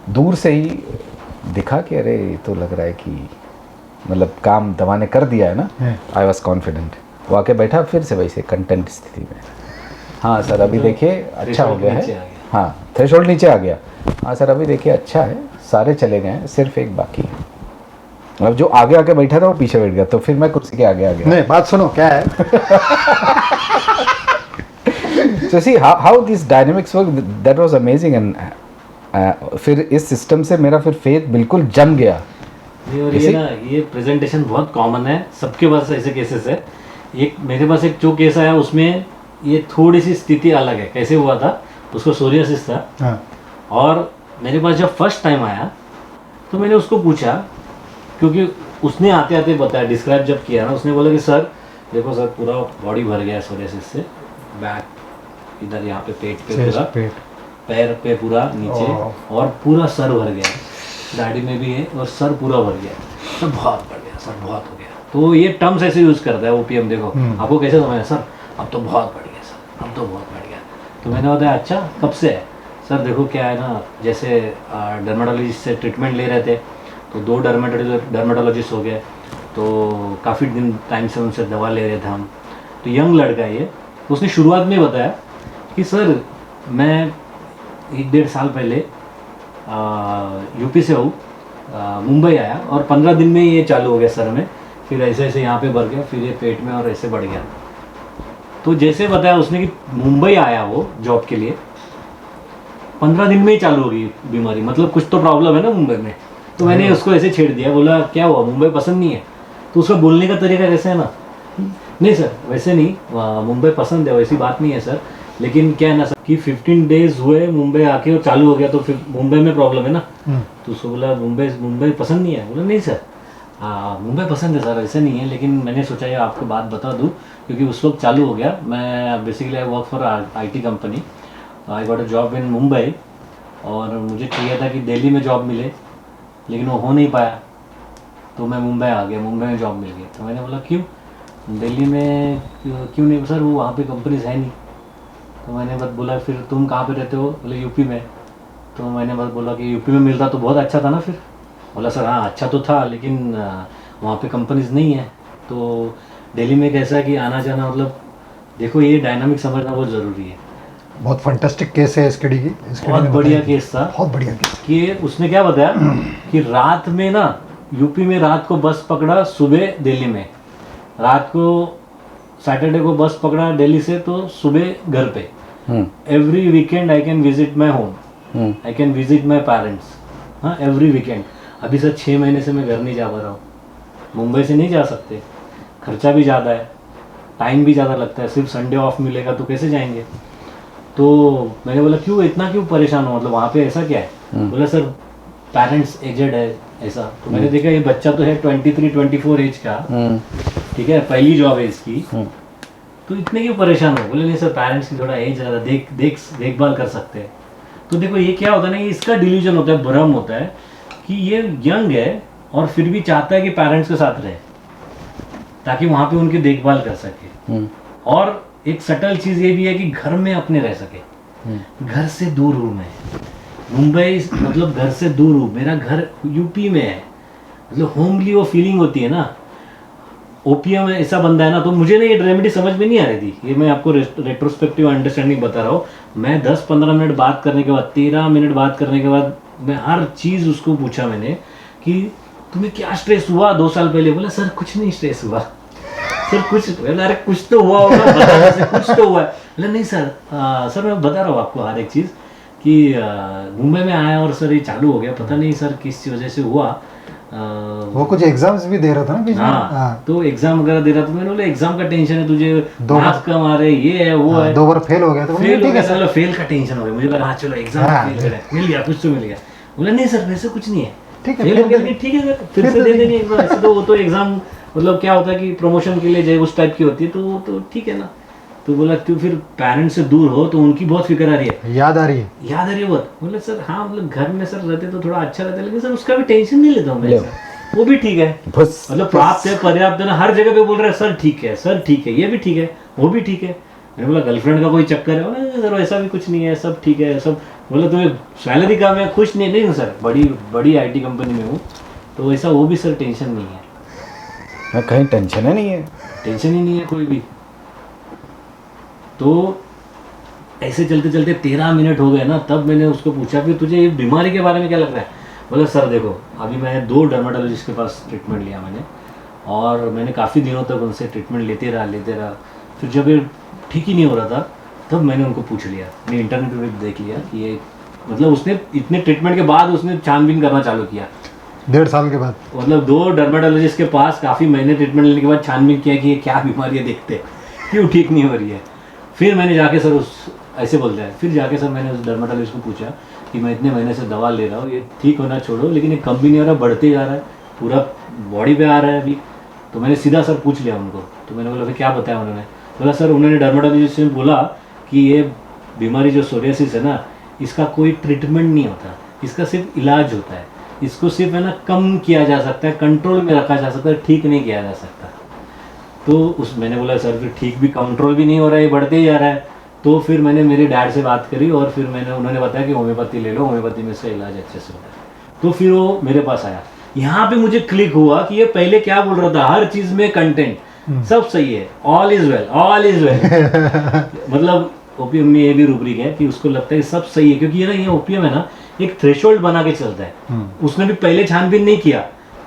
दूर से ही दिखा कि अरे तो लग रहा है कि मतलब काम दवा ने कर दिया है ना। I was confident. वो आके बैठा फिर से वैसे कंटेंट स्थिति में। हाँ सर अभी देखिए अच्छा हो गया है, हाँ थ्रेशोल्ड नीचे आ गया। हाँ सर अभी देखिए अच्छा है, सारे चले गए हैं, सिर्फ एक बाकी है। अब जो आगे आके बैठा था वो पीछे बैठ गया, तो फिर मैं कुर्सी के आगे आ गया। नहीं बात सुनो क्या है। So see how these dynamics work, that was amazing, and फिर इस सिस्टम से मेरा फिर फेथ बिल्कुल जम गया। और ये ना ये प्रेजेंटेशन बहुत कॉमन है, सबके पास ऐसे केसेस है एक मेरे पास एक जो केस आया उसमें ये थोड़ी सी स्थिति अलग है। कैसे हुआ था, उसको सोरियासिस था हाँ और मेरे पास जब फर्स्ट टाइम आया तो मैंने उसको पूछा, क्योंकि उसने आते आते बताया, डिस्क्राइब जब किया ना, उसने बोला कि सर देखो सर पूरा बॉडी भर गया है सोरियासिस से, बैक इधर यहाँ पे पेट पे चेस्ट पूरा, पेट पैर पे पूरा नीचे ओह। और पूरा सर भर गया है, दाढ़ी में भी है और सर पूरा भर गया है, सर बहुत बढ़ गया, सर बहुत हो गया। तो ये टर्म्स ऐसे यूज़ करता है ओपीएम। देखो आपको कैसे समझा, सर अब तो बहुत बढ़ गया, सर अब तो बहुत बढ़ गया। तो मैंने बताया अच्छा कब से है सर? देखो क्या है ना, जैसे डर्माटोलॉजिस्ट से ट्रीटमेंट ले रहे थे तो 2 डर्माटोलॉजिस्ट हो गए, तो काफ़ी दिन टाइम से उनसे दवा ले रहे थे हम। तो यंग लड़का है ये, तो उसने शुरुआत में बताया कि सर मैं 1-1.5 साल पहले यूपी से हूँ, मुंबई आया और 15 दिन में ये चालू हो गया सर में, फिर ऐसे ऐसे यहाँ पे बढ़ गया, फिर ये पेट में और ऐसे बढ़ गया। तो जैसे बताया उसने कि मुंबई आया वो जॉब के लिए, 15 दिन में ही चालू हो गई बीमारी, मतलब कुछ तो प्रॉब्लम है ना मुंबई में। तो मैंने उसको ऐसे छेड़ दिया, बोला क्या हुआ, मुंबई पसंद नहीं है? तो उसका बोलने का तरीका कैसे है ना, नहीं सर वैसे नहीं, मुंबई पसंद है, वैसी बात नहीं है सर, लेकिन क्या है ना सर कि 15 डेज हुए मुंबई आके और चालू हो गया, तो फिर मुंबई में प्रॉब्लम है ना। तो उसको बोला मुंबई पसंद नहीं है? बोला नहीं सर मुंबई पसंद है सर, ऐसे नहीं है, लेकिन मैंने सोचा ये आपको बात बता दूँ क्योंकि उस वक्त चालू हो गया। मैं basically I work for IT company, I got a job in Mumbai और मुझे चाहिए था कि दिल्ली में जॉब मिले, लेकिन वो हो नहीं पाया, तो मैं मुंबई आ गया, मुंबई में जॉब मिल गई। तो मैंने बोला क्यों दिल्ली में क्यों नहीं? सर वो वहाँ पे कंपनीज है नहीं। तो मैंने बस बोला फिर तुम कहाँ पे रहते हो? बोले यूपी में। तो मैंने बस बोला कि यूपी में मिलता तो बहुत अच्छा था ना। फिर बोला सर हाँ अच्छा तो था, लेकिन वहाँ पे कंपनीज नहीं है। तो दिल्ली में कैसा है कि आना जाना, मतलब देखो ये डायनामिक समझना बहुत ज़रूरी है। बहुत फंटास्टिक केस है इसके डी की, बहुत बढ़िया केस था, बहुत बढ़िया केस। कि उसने क्या बताया कि रात में ना यूपी में रात को बस पकड़ा, सुबह दिल्ली में, रात को सैटरडे को बस पकड़ा दिल्ली से, तो सुबह घर पे। Every weekend I can visit my home, I can visit my parents. हाँ एवरी वीकेंड। अभी सर 6 महीने से मैं घर नहीं जा पा रहा हूँ, मुंबई से नहीं जा सकते, खर्चा भी ज़्यादा है, टाइम भी ज़्यादा लगता है, सिर्फ संडे ऑफ मिलेगा तो कैसे जाएंगे? तो मैंने बोला क्यों इतना क्यों परेशान हो, मतलब वहाँ पे ऐसा क्या है? बोला सर पेरेंट्स एजेड है ऐसा। तो मैंने देखा ये बच्चा तो है 23-24 एज का, ठीक है, पहली जॉब है इसकी, तो इतने क्यों परेशान हो? बोले नहीं सर पेरेंट्स की थोड़ा एज ज़्यादा, देखभाल कर सकते हैं। तो देखो ये क्या होता है ना, इसका डिल्यूजन होता है, भ्रम होता है कि ये यंग है और फिर भी चाहता है कि पेरेंट्स के साथ रहे ताकि वहाँ पे उनकी देखभाल कर सके। और एक सटल चीज़ ये भी है कि घर में अपने रह सके, घर से दूर हूँ मैं, मुंबई मतलब घर से दूर हूँ, मेरा घर यूपी में है, मतलब होमली वो फीलिंग होती है ना। ओपीएम ऐसा बंदा है ना, तो मुझे ना ये रेमेडी समझ में नहीं आ रही थी। ये मैं आपको रेट्रोस्पेक्टिव अंडरस्टैंडिंग बता रहा हूँ। मैं 10-15 मिनट बात करने के बाद, 13 मिनट बात करने के बाद, मैं हर चीज़ उसको पूछा मैंने कि तुम्हें क्या स्ट्रेस हुआ 2 साल पहले? बोला सर कुछ नहीं स्ट्रेस हुआ सर, कुछ, अरे कुछ तो हुआ होगा, कुछ तो हुआ है। बोला नहीं सर, सर मैं बता रहा हूँ आपको हर एक चीज़ कि मुंबई में आया और सर ये चालू हो गया, पता नहीं सर किस वजह से हुआ। वो कुछ एग्जाम्स भी दे रहा था ना बीच में। हाँ, तो एग्जाम वगैरह दे रहा था। मैंने बोला एग्जाम का टेंशन है तुझे, मार्क्स कम आ रहे, ये है वो है। 2 बार फेल हो गया तो फेल ठीक है सर, फेल का टेंशन हो गया मुझे। हाँ चलो एग्जाम फेल करा, मिल गया, कुछ तो मिल गया। बोला नहीं सर वैसे कुछ नहीं है, ठीक है, फेल हो गया ठीक है सर, फिर से दे देंगे एग्जाम। ऐसे तो वो तो एग्जाम मतलब क्या होता है कि प्रमोशन के लिए जो उस टाइप की होती है, तो वो तो ठीक है ना। तो बोला तू फिर पेरेंट्स से दूर हो तो उनकी बहुत फिक्र आ रही है, याद आ रही है बहुत। बोला सर हाँ मतलब घर में सर रहते तो थोड़ा अच्छा रहता है, लेकिन सर उसका भी टेंशन नहीं लेता हूँ मैं सर, वो भी ठीक है, बस मतलब प्राप्त है, पर्याप्त है ना। हर जगह पे बोल रहे हैं सर ठीक है, सर ठीक है, ये भी ठीक है, वो भी ठीक है। मैंने बोला गर्लफ्रेंड का कोई चक्कर है? बोला सर ऐसा भी कुछ नहीं है, सब ठीक है सब। बोला तुम्हें सैलरी कम है, खुश नहीं हूँ सर, बड़ी IT कंपनी में हूँ, तो ऐसा वो भी सर टेंशन नहीं है। मैं कहीं टेंशन ही नहीं है, टेंशन ही नहीं है कोई भी। तो ऐसे चलते चलते 13 मिनट हो गए ना, तब मैंने उसको पूछा कि तुझे ये बीमारी के बारे में क्या लग रहा है? बोला सर देखो अभी मैं 2 डर्माटोलॉजिस्ट के पास ट्रीटमेंट लिया मैंने, और मैंने काफ़ी दिनों तक उनसे ट्रीटमेंट लेते रहा। फिर जब ये ठीक ही नहीं हो रहा था, तब मैंने उनको पूछ लिया, मैंने इंटरनेट पे देख लिया कि ये मतलब उसने इतने ट्रीटमेंट के बाद उसने छानबीन करना चालू किया 1.5 साल के बाद मतलब 2 डर्मेटोलॉजिस्ट के पास काफ़ी महीने ट्रीटमेंट लेने के बाद छानबीन किया कि ये क्या बीमारी है, देखते हैं क्यों ठीक नहीं हो रही है। फिर मैंने जाके सर उस ऐसे बोलते हैं, फिर जाके सर मैंने उस डर्मेटोलॉजिस्ट को पूछा कि मैं इतने महीने से दवा ले रहा हूँ, ये ठीक होना छोड़ो, लेकिन ये कम भी नहीं हो रहा, बढ़ते जा रहा है, पूरा बॉडी पे आ रहा है अभी। तो मैंने सीधा सर पूछ लिया उनको, तो मैंने बोला फिर क्या बताया उन्होंने? बोला सर उन्होंने डर्मेटोलॉजिस्ट ने बोला कि ये बीमारी जो सोरियासिस है ना, इसका कोई ट्रीटमेंट नहीं होता, इसका सिर्फ इलाज होता है, इसको सिर्फ है ना कम किया जा सकता है, कंट्रोल में रखा जा सकता है, ठीक नहीं किया जा सकता। तो उस मैंने बोला सर फिर ठीक भी कंट्रोल भी नहीं हो रहा है, ये बढ़ते ही जा रहा है। तो फिर मैंने मेरे डैड से बात करी और फिर उन्होंने बताया कि होम्योपैथी ले लो, होम्योपैथी में इसका इलाज अच्छे से होता है। तो फिर वो मेरे पास आया। यहाँ पे मुझे क्लिक हुआ कि ये पहले क्या बोल रहा था, हर चीज़ में कंटेंट सब सही है, all is well, all is well. मतलब ओपीएम में ये भी रूब्रिक है कि उसको लगता है सब सही है, क्योंकि ये ना ये ओपीएम है ना एक थ्रेशोल्ड बना के चलता है। उसने भी पहले छानबीन नहीं किया,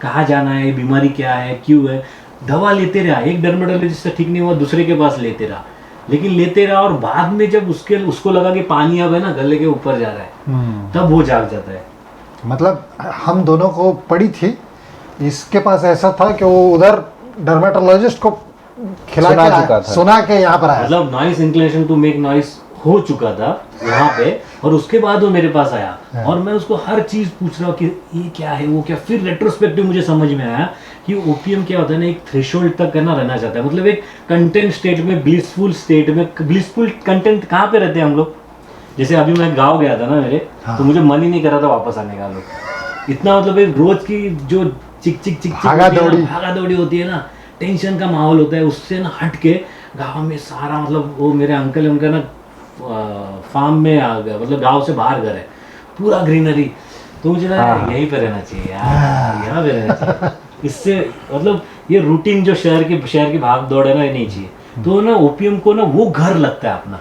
कहाँ जाना है, बीमारी क्या है, क्यों है, दवा लेते रहा, एक डर्मेटोलॉजिस्ट से ठीक नहीं हुआ दूसरे के पास लेते रहा, लेकिन लेते रहा, और बाद में जब उसको लगा कि पानी अब है ना गले के ऊपर जा रहा है, तब वो जाग जाता है। मतलब हम दोनों को पड़ी थी, इसके पास ऐसा था कि वो उधर डर्मेटोलॉजिस्ट को खिला सुना के चुका था। सुना के यहाँ पर आया। मतलब noise inclination to make noise हो चुका था वहाँ पे, और उसके बाद वो मेरे पास आया और मैं उसको हर चीज़ पूछ रहा हूँ कि ये क्या है, वो क्या। फिर रेट्रोस्पेक्टिव मुझे समझ में आया कि ओपीएम क्या होता है ना, एक थ्रेशोल्ड तक करना रहना चाहता है, मतलब एक कंटेंट स्टेट में, ब्लिसफुल स्टेट में। ब्लिसफुल कंटेंट कहाँ पे रहते हैं हम लोग? जैसे अभी मैं गाँव गया था ना मेरे, तो मुझे मन ही नहीं कर रहा था वापस आने का। लोग इतना मतलब एक रोज की जो चिक चिक चिक भागा दौड़ी होती है ना, टेंशन का माहौल होता है, उससे ना हट के गाँव में सारा, मतलब वो मेरे अंकल उनका ना फार्म में आ गया, मतलब गांव से बाहर घर है, पूरा ग्रीनरी। तो मुझे लगा यहीं पे रहना चाहिए यार, यहाँ पे रहना चाहिए। इससे मतलब ये रूटीन जो शहर की भाग दौड़ है ना, ये नहीं चाहिए। तो ना ओपीएम को ना वो घर लगता है अपना,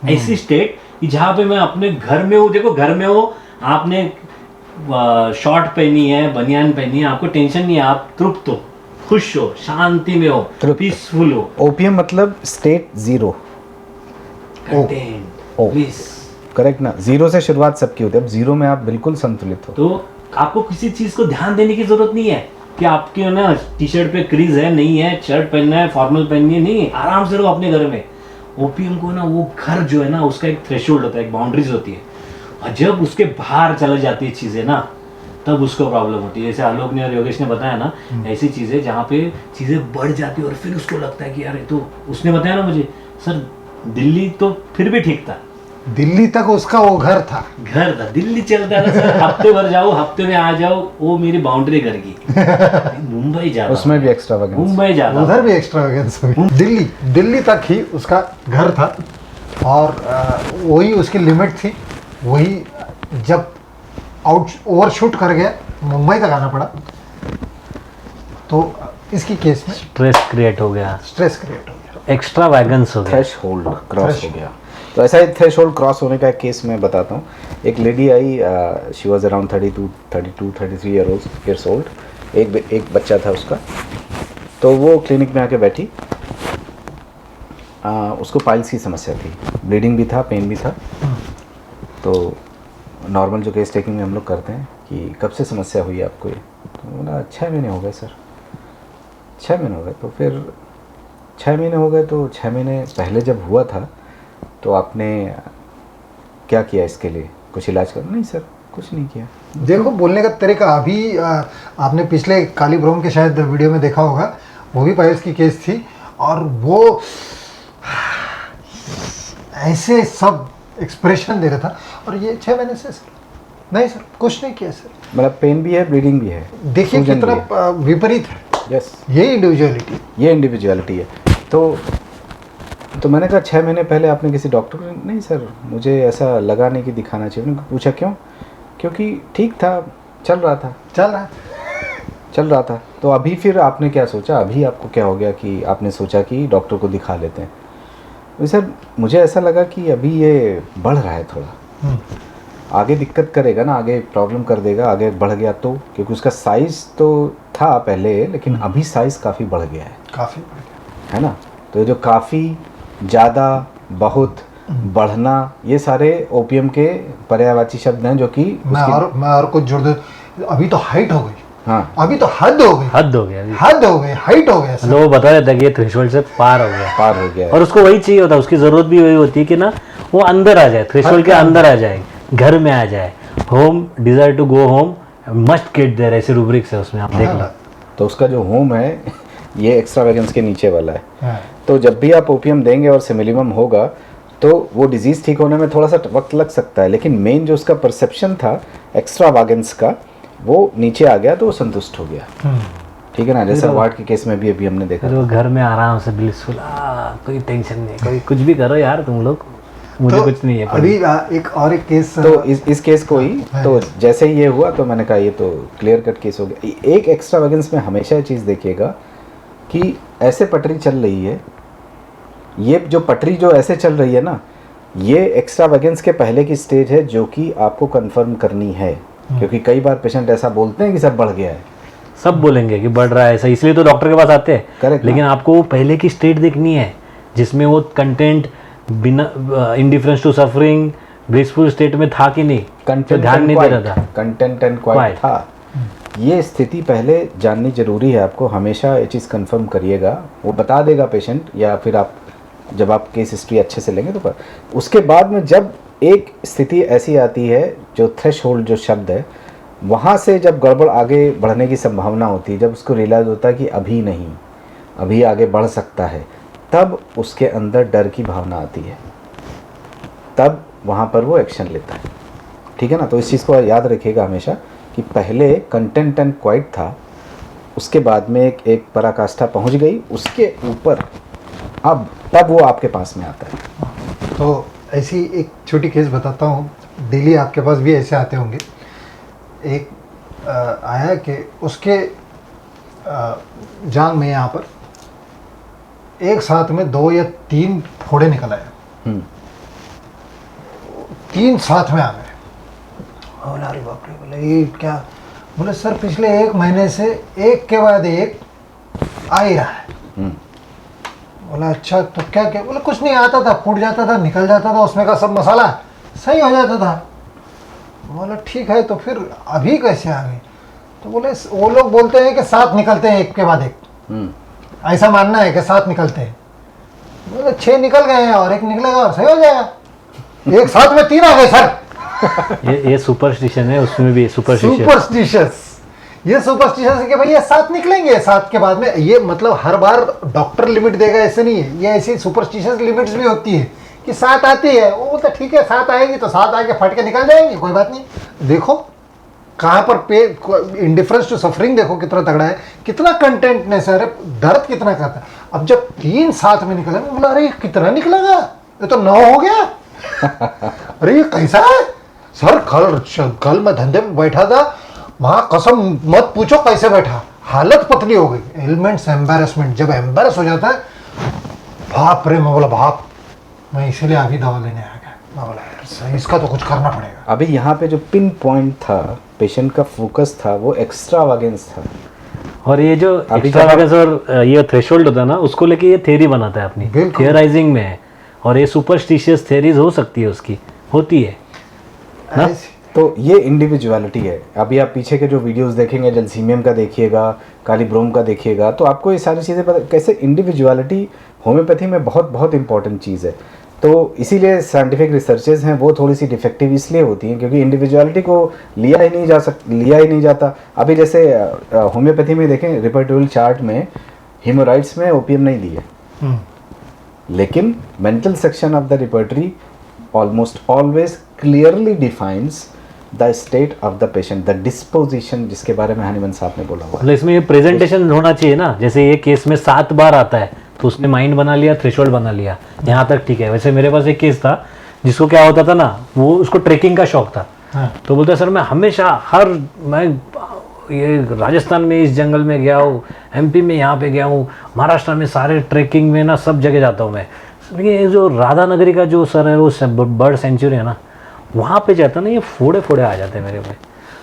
ऐसी स्टेट कि जहाँ पे मैं अपने घर में हूँ। देखो घर में हो, आपने शॉर्ट पहनी है, बनियान पहनी है, आपको टेंशन नहीं है, आप तृप्त हो, खुश हो, शांति में हो, पीसफुल हो। ओपीएम मतलब स्टेट जीरो, करेक्ट ना? जीरो से शुरुआत सबकी होती है, अब जीरो में आप बिल्कुल संतुलित हो। तो आपको किसी चीज को ध्यान देने की जरूरत नहीं है कि आपके ना टी शर्ट पे क्रीज है, नहीं है, शर्ट पहनना है, फॉर्मल पहननी है, नहीं, आराम से रहो अपने घर में। ओपीएम को ना वो घर जो है ना, उसका एक थ्रेशोल्ड होता है, एक बाउंड्रीज होती है, और जब उसके बाहर चले जाती है चीजें ना, तब उसको प्रॉब्लम होती है। जैसे आलोक ने और योगेश ने बताया ना, ऐसी चीजें जहाँ पे चीजें बढ़ जाती है और फिर उसको लगता है कि यार, तो उसने बताया ना मुझे, सर दिल्ली तो फिर भी ठीक था, दिल्ली तक उसका वो घर था, दिल्ली चलता था सर, हफ्ते भर जाओ, हफ्ते में आ जाओ, वो मेरी बाउंड्री घर की। मुंबई जाता, उसमें भी एक्स्ट्रावेगेंस, मुंबई जाता, उधर भी एक्स्ट्रावेगेंस हुई। दिल्ली तक ही उसका घर था, और वही उसकी लिमिट थी। वही जब ओवरशूट कर गया, मुंबई तक आना पड़ा, तो इसकी केस में स्ट्रेस क्रिएट हो गया, एक्स्ट्रा वैगन्स हो गया, थ्रेशोल्ड क्रॉस हो गया। तो ऐसा ही थ्रेशोल्ड क्रॉस होने का एक केस मैं बताता हूँ। एक lady I, she was around 33 years old. एक बच्चा था उसका। तो वो क्लिनिक में आके बैठी, उसको पाइल्स की समस्या थी, ब्लीडिंग भी था, पेन भी था। तो नॉर्मल जो केस टेकिंग में हम लोग करते हैं कि कब से समस्या हुई आपको ये, तो बोला 6 महीने हो गए सर। 6 महीने हो गए। तो फिर 6 महीने हो गए, तो 6 महीने पहले जब हुआ था तो आपने क्या किया इसके लिए, कुछ इलाज कर? नहीं सर, कुछ नहीं किया। देखो बोलने का तरीका, अभी आपने पिछले काली ब्रोम के शायद वीडियो में देखा होगा, वो भी पाइल्स की केस थी, और वो ऐसे सब एक्सप्रेशन दे रहा था, और ये 6 महीने से सर नहीं सर कुछ नहीं किया सर। मतलब पेन भी है, ब्लीडिंग भी है, देखिए कितना विपरीत है। यस, ये इंडिविजुअलिटी है। तो मैंने कहा 6 महीने पहले आपने किसी डॉक्टर को? नहीं सर, मुझे ऐसा लगा नहीं कि दिखाना चाहिए। मैंने पूछा क्यों? क्योंकि ठीक था, चल रहा था। तो अभी फिर आपने क्या सोचा, अभी आपको क्या हो गया कि आपने सोचा कि डॉक्टर को दिखा लेते हैं? तो सर मुझे ऐसा लगा कि अभी ये बढ़ रहा है थोड़ा, आगे दिक्कत करेगा ना, आगे प्रॉब्लम कर देगा, आगे बढ़ गया तो, क्योंकि उसका साइज़ तो था पहले, लेकिन अभी साइज़ काफ़ी बढ़ गया है, काफ़ी, है ना? तो जो काफ़ी, ज़्यादा, बहुत, बढ़ना, ये सारे ओपीएम के पर्यायवाची शब्द हैं, जो कि मैं और कुछ जोड़ दूँ, अभी तो हाइट हो गई, हाँ अभी तो हद हो गई, हद हो गया अभी। हद हो गई, हाइट हो गया सर। मतलब वो बता देता है कि ये थ्रेशोल्ड से पार हो गया, पार हो गया है। और उसको वही चाहिए होता है, उसकी जरूरत भी वही होती है कि ना वो अंदर आ जाए, थ्रेशोल्ड के अंदर आ जाए, घर में आ जाए। Home, desire to go home, must get there, ऐसे रूब्रिक्स है उसमें, आप देख लो। तो उसका जो होम है ये एक्स्ट्रावेगेंस के नीचे वाला है। हाँ। तो जब भी आप ओपियम देंगे और सिमिलिमम होगा तो वो डिजीज़ ठीक होने में थोड़ा सा वक्त लग सकता है, लेकिन मेन जो उसका परसेप्शन था एक्स्ट्रावेगेंस का वो नीचे आ गया तो वो संतुष्ट हो गया। ठीक है ना, जैसे अवार्ड के केस में भी अभी हमने देखा। फिर वो घर में आराम से ब्लिसफुल, कोई टेंशन नहीं, कोई कुछ भी करो यार तुम लोग, मुझे तो कुछ नहीं है। अभी एक केस, तो इस केस को ही तो जैसे ही ये हुआ तो मैंने कहा ये तो क्लियर कट केस हो गया। एक एक्स्ट्रावेगेंस में हमेशा ये चीज़ देखिएगा कि ऐसे पटरी चल रही है, ये जो पटरी जो ऐसे चल रही है ना, ये एक्स्ट्रावेगेंस के पहले की स्टेज है जो कि आपको कंफर्म करनी है, क्योंकि कई बार पेशेंट ऐसा बोलते हैं कि सब बढ़ गया है। सब बोलेंगे कि बढ़ रहा है ऐसा, इसलिए तो डॉक्टर के पास आते हैं। Correct, लेकिन आपको वो पहले की स्टेट देखनी है जिसमें वो कंटेंट बिना indifference to suffering blissful state में था कि नहीं, तो ध्यान नहीं दे रहा था। कंटेंट एंड क्वाइट था। ये स्थिति पहले जाननी जरूरी है आपको, हमेशा ये चीज़ कंफर्म करिएगा। वो बता देगा पेशेंट, या फिर आप जब आप केस हिस्ट्री अच्छे से लेंगे तो उसके बाद में जब एक स्थिति ऐसी आती है जो थ्रेशोल्ड जो शब्द है, वहाँ से जब गड़बड़ आगे बढ़ने की संभावना होती है, जब उसको रियलाइज़ होता है कि अभी नहीं, अभी आगे बढ़ सकता है, तब उसके अंदर डर की भावना आती है, तब वहाँ पर वो एक्शन लेता है। ठीक है ना, तो इस चीज़ को याद रखिएगा हमेशा कि पहले कंटेंट एंड क्वाइट था, उसके बाद में एक पराकाष्ठा पहुँच गई, उसके ऊपर अब तब वो आपके पास में आता है। तो ऐसी एक छोटी केस बताता हूँ, डेली आपके पास भी ऐसे आते होंगे। एक आया कि उसके जांग में यहाँ पर एक साथ में 2 या 3 फोड़े निकल आए, 3 साथ में आ गए। बोला अरे बाप रे, बोले ये क्या? बोले सर पिछले 1 महीने से एक के बाद एक आ ही रहा है। बोला अच्छा तो क्या क्या? बोले कुछ नहीं, आता था, फूट जाता था, निकल जाता था, उसमें का सब मसाला सही हो जाता था। बोला ठीक है, तो फिर अभी कैसे आ गए? तो बोले वो लोग बोलते हैं कि 7 निकलते हैं एक के बाद एक, ऐसा मानना है कि 7 निकलते हैं। बोले 6 निकल गए हैं और 1 निकलेगा और सही हो जाएगा। एक साथ में 3 आ गए सर। ये सुपरस्टिशन है, उसमें भी सुपरस्टिशियस, ये सुपरस्टिशियस है कि भाई ये 7 निकलेंगे 7 के बाद में। ये मतलब हर बार डॉक्टर लिमिट देगा ऐसे नहीं है, ये ऐसी सुपरस्टिशियस लिमिट्स भी होती है कि 7 आती है, वो तो ठीक है 7 आएगी तो 7 आके फट के निकल जाएंगी, कोई बात नहीं। देखो कहाँ पर पे इंडिफरेंस टू सफरिंग देखो कितना तगड़ा है, कितना कंटेंटनेस है, दर्द कितना करता है। अब जब 3 साथ में निकले, बोला अरे कितना निकलेगा, ये तो 9 हो गया। अरे ये कैसा है सर? कल मैं धंधे में बैठा था, वहाँ कसम मत पूछो कैसे बैठा, हालत पतली हो गई। एलिमेंट्स एम्बेरसमेंट, जब एम्बेरस हो जाता है, बाप रे, मैं बोला बाप, मैं इसीलिए अभी दवा लेने आ गया। मैं बोला यार सही, इसका तो कुछ करना पड़ेगा। अभी यहाँ पे जो पिन पॉइंट था, पेशेंट का फोकस था, वो एक्स्ट्रावेगेंस था। और ये जो एक्स्ट्रावेगेंस और ये थ्रेशोल्ड होता है ना, उसको लेके ये थ्योरी बनाता है अपनी, थियराइजिंग में है। और ये सुपरस्टिशियस थ्योरीज हो सकती है, उसकी होती है ना? तो ये इंडिविजुअलिटी है। अभी आप पीछे के जो वीडियोस देखेंगे, जलसीमियम का देखिएगा, कालीब्रोम का देखिएगा, तो आपको ये सारी चीज़ें पता कैसे इंडिविजुअलिटी होम्योपैथी में बहुत बहुत इंपॉर्टेंट चीज़ है। तो इसीलिए साइंटिफिक रिसर्चेज हैं वो थोड़ी सी डिफेक्टिव इसलिए होती हैं क्योंकि इंडिविजुअलिटी को लिया ही नहीं जाता। अभी जैसे होम्योपैथी में देखें, रिपर्टोरियल चार्ट में हीमोराइड्स में ओपियम नहीं दी है, लेकिन mental section of the repertory almost always clearly defines the state of the patient, the disposition, जिसके बारे में हनीमन साहब ने बोला हुआ। मतलब इसमें ये प्रेजेंटेशन होना चाहिए ना, जैसे ये केस में 7 बार आता है तो उसने माइंड बना लिया, थ्रेशोल्ड बना लिया, यहाँ तक ठीक है। वैसे मेरे पास एक केस था जिसको क्या होता था ना, वो उसको ट्रेकिंग का शौक था। तो बोलता सर मैं हमेशा मैं ये राजस्थान में इस जंगल में गया हूँ, MP में यहाँ पे गया हूँ, महाराष्ट्र में सारे ट्रेकिंग में ना सब जगह जाता हूँ मैं। लेकिन ये जो राधा नगरी का जो सर है, वो बर्ड सेंचुरी है ना, वहाँ पे जाता ना, ये फोड़े आ जाते हैं मेरे पे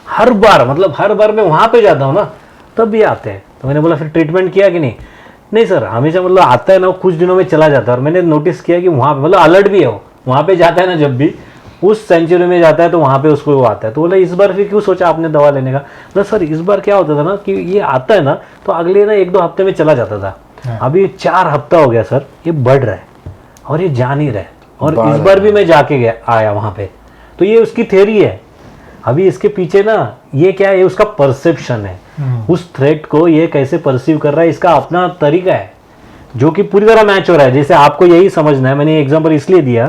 हर बार। मतलब हर बार मैं वहाँ पे जाता हूँ ना तब भी आते हैं। तो मैंने बोला फिर ट्रीटमेंट किया कि नहीं सर, हमेशा मतलब आता है ना, कुछ दिनों में चला जाता है। और मैंने नोटिस किया कि वहाँ पे मतलब अलर्ट भी है वो, वहाँ पे जाता है ना जब भी, उस सेंचुरी में जाता है तो वहाँ पे उसको वो आता है। तो बोला इस बार फिर क्यों सोचा आपने दवा लेने का? बोला सर इस बार क्या होता था ना कि ये आता है ना तो अगले ना 1-2 हफ्ते में चला जाता था, अभी 4 हफ्ता हो गया सर, ये बढ़ रहा है और ये जा नहीं रहा है। और इस बार भी मैं जाके गया आया वहाँ पे, तो ये उसकी थ्योरी है। अभी इसके पीछे ना ये क्या है, ये उसका परसेप्शन है, उस थ्रेट को ये कैसे परसीव कर रहा है, इसका अपना तरीका है जो कि पूरी तरह मैच हो रहा है। जैसे आपको यही समझना है, मैंने एग्जांपल इसलिए दिया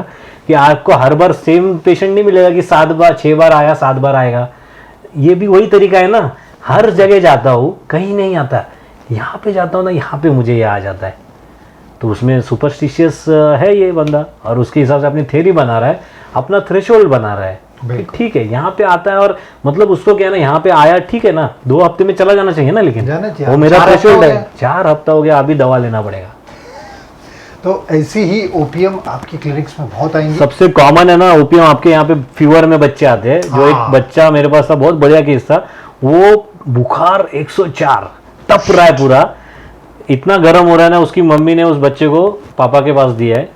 कि आपको हर बार सेम पेशेंट नहीं मिलेगा कि 7 बार 6 बार आया 7 बार आएगा। ये भी वही तरीका है ना, हर जगह जाता हूँ कहीं नहीं आता, यहाँ पे जाता हूँ ना यहाँ पे मुझे ये आ जाता है। तो उसमें सुपरस्टिशियस है ये बंदा और उसके हिसाब से अपनी थ्योरी बना रहा है, अपना थ्रेशोल्ड बना रहा है कि ठीक है यहाँ पे आता है। और मतलब उसको क्या है ना, यहाँ पे आया ठीक है ना, 2 हफ्ते में चला जाना चाहिए ना, लेकिन वो मेरा थ्रेशोल्ड है, 4 हफ्ता हो गया, अभी दवा लेना पड़ेगा। तो ऐसी ही ओपीएम आपकी क्लिनिक्स में बहुत आएंगी। सबसे कॉमन है ना ओपीएम, आपके यहाँ पे फीवर में बच्चे आते हैं। जो एक बच्चा मेरे पास था, बहुत बढ़िया केस था, वो बुखार 104 तप रहा है पूरा, इतना गर्म हो रहा है ना, उसकी मम्मी ने उस बच्चे को पापा के पास दिया है,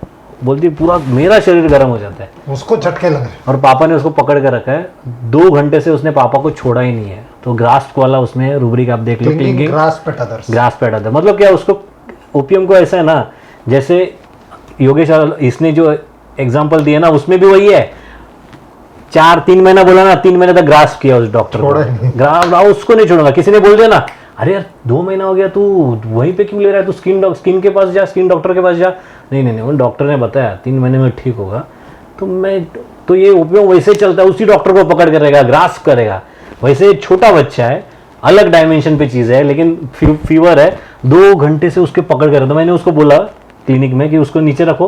बोलती पूरा मेरा शरीर गर्म हो जाता है, उसको झटके लग रहे। और पापा ने उसको पकड़ कर रखा है। 2 घंटे से उसने पापा को छोड़ा ही नहीं है। तो ग्रास्प वाला उसमें रूब्रिक आप देख लो, क्लिंगिंग ग्रास्प पेट अदर, मतलब क्या उसको ओपीएम को ऐसा है ना, जैसे योगेश इसने जो एग्जांपल दिया ना उसमें भी वही है, 3 महीना बोला ना, 3 महीने तक ग्रास्प किया उस डॉक्टर को, उसको नहीं छोड़ूंगा। किसी ने बोल दिया ना अरे यार 2 महीना हो गया तू वहीं पे क्यों ले रहा है, तू स्किन के पास जा, स्किन डॉक्टर के पास जा। नहीं, उन डॉक्टर ने बताया 3 महीने में ठीक होगा। तो ये ओपीएम वैसे चलता है, उसी डॉक्टर को पकड़ करेगा, ग्रास्प करेगा। वैसे छोटा बच्चा है, अलग डायमेंशन पे चीज़ है, लेकिन फीवर है, 2 घंटे से उसके पकड़ कर रहा था। मैंने उसको बोला क्लिनिक में कि उसको नीचे रखो,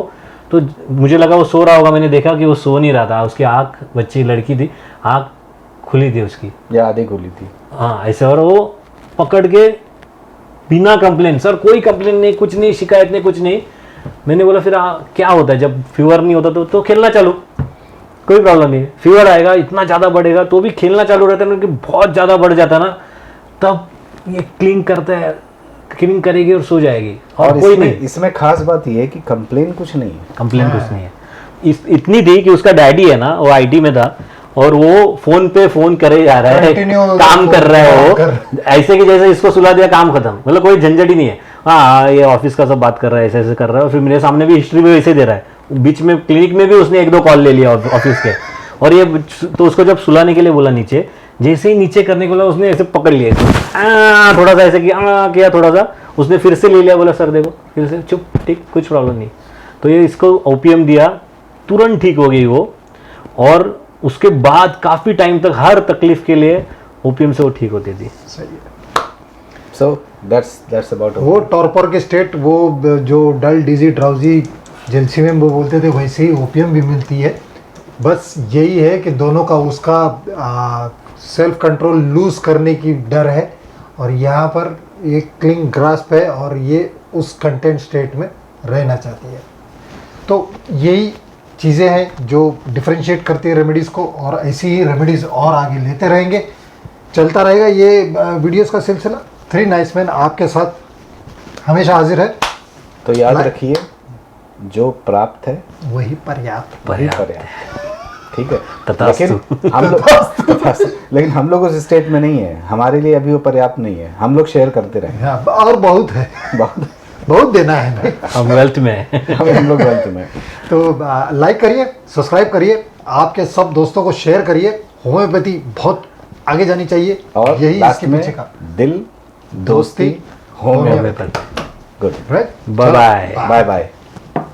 तो मुझे लगा वो सो रहा होगा, मैंने देखा कि वो सो नहीं रहा था, उसकी आँख, बच्ची लड़की थी, आँख खुली थी उसकी, या आधी खुली थी, हाँ ऐसे, और वो पकड़ के बिना कंप्लेन, सर कोई कंप्लेन नहीं, कुछ नहीं, शिकायत नहीं, कुछ नहीं। मैंने बोला फिर क्या होता है जब फीवर नहीं होता तो खेलना चालू, कोई प्रॉब्लम नहीं। फीवर आएगा, इतना ज़्यादा बढ़ेगा तो भी खेलना चालू रहता है, क्योंकि बहुत ज़्यादा बढ़ जाता है ना, तब ये क्लीन करता है, क्लीन करेगी और सो जाएगी, और कोई नहीं। इसमें खास बात ये है कि कंप्लेन कुछ नहीं है, कंप्लेन कुछ नहीं है। इतनी थी कि उसका डैडी है ना, वो आईटी में था, और वो फोन पे फोन करे जा रहा है, काम कर रहा है वो, ऐसे कि जैसे इसको सुला दिया काम खत्म, मतलब कोई झंझट ही नहीं है। हाँ ये ऑफिस का सब बात कर रहा है, ऐसे ऐसे कर रहा है, और फिर मेरे सामने भी हिस्ट्री में वैसे दे रहा है। बीच में क्लिनिक में भी उसने 1-2 कॉल ले लिया ऑफिस के, और ये तो उसको जब सुलाने के लिए बोला नीचे, जैसे ही नीचे करने को बोला उसने ऐसे पकड़ लिया, थोड़ा सा ऐसे किया थोड़ा सा, उसने फिर से ले लिया, बोला सर देखो, फिर से चुप, ठीक, कुछ प्रॉब्लम नहीं। तो ये इसको ओपीएम दिया, तुरंत ठीक हो गई वो, और उसके बाद काफी टाइम तक हर तकलीफ के लिए ओपीएम से वो ठीक होती थी। सही है। So that's about वो टॉर्पर के स्टेट, वो जो डल, डिजी, ड्राउजी, जेलसी में वो बोलते थे, वैसे ही ओपीएम भी मिलती है। बस यही है कि दोनों का उसका सेल्फ कंट्रोल लूज करने की डर है, और यहाँ पर ये क्लिंग ग्रास्प है, और ये उस कंटेंट स्टेट में रहना चाहती है। तो यही चीज़ें हैं जो डिफरेंशिएट करती है रेमेडीज़ को, और ऐसी ही रेमेडीज़ और आगे लेते रहेंगे, चलता रहेगा ये वीडियोस का सिलसिला। 3 नाइस मैन आपके साथ हमेशा हाजिर है। तो याद रखिए, जो प्राप्त है वही पर्याप्त। ठीक है, लेकिन हम लोग उस स्टेट में नहीं है, हमारे लिए अभी वो पर्याप्त नहीं है, हम लोग शेयर करते रहें। और बहुत है, बहुत देना है भाई, हम वेल्थ में हम लोग वेल्थ में। तो लाइक करिए, सब्सक्राइब करिए, आपके सब दोस्तों को शेयर करिए। होम्योपैथी बहुत आगे जानी चाहिए, और यही इसके पीछे का दिल, दोस्ती, homoeopathy. Good, right, bye bye. Bye bye.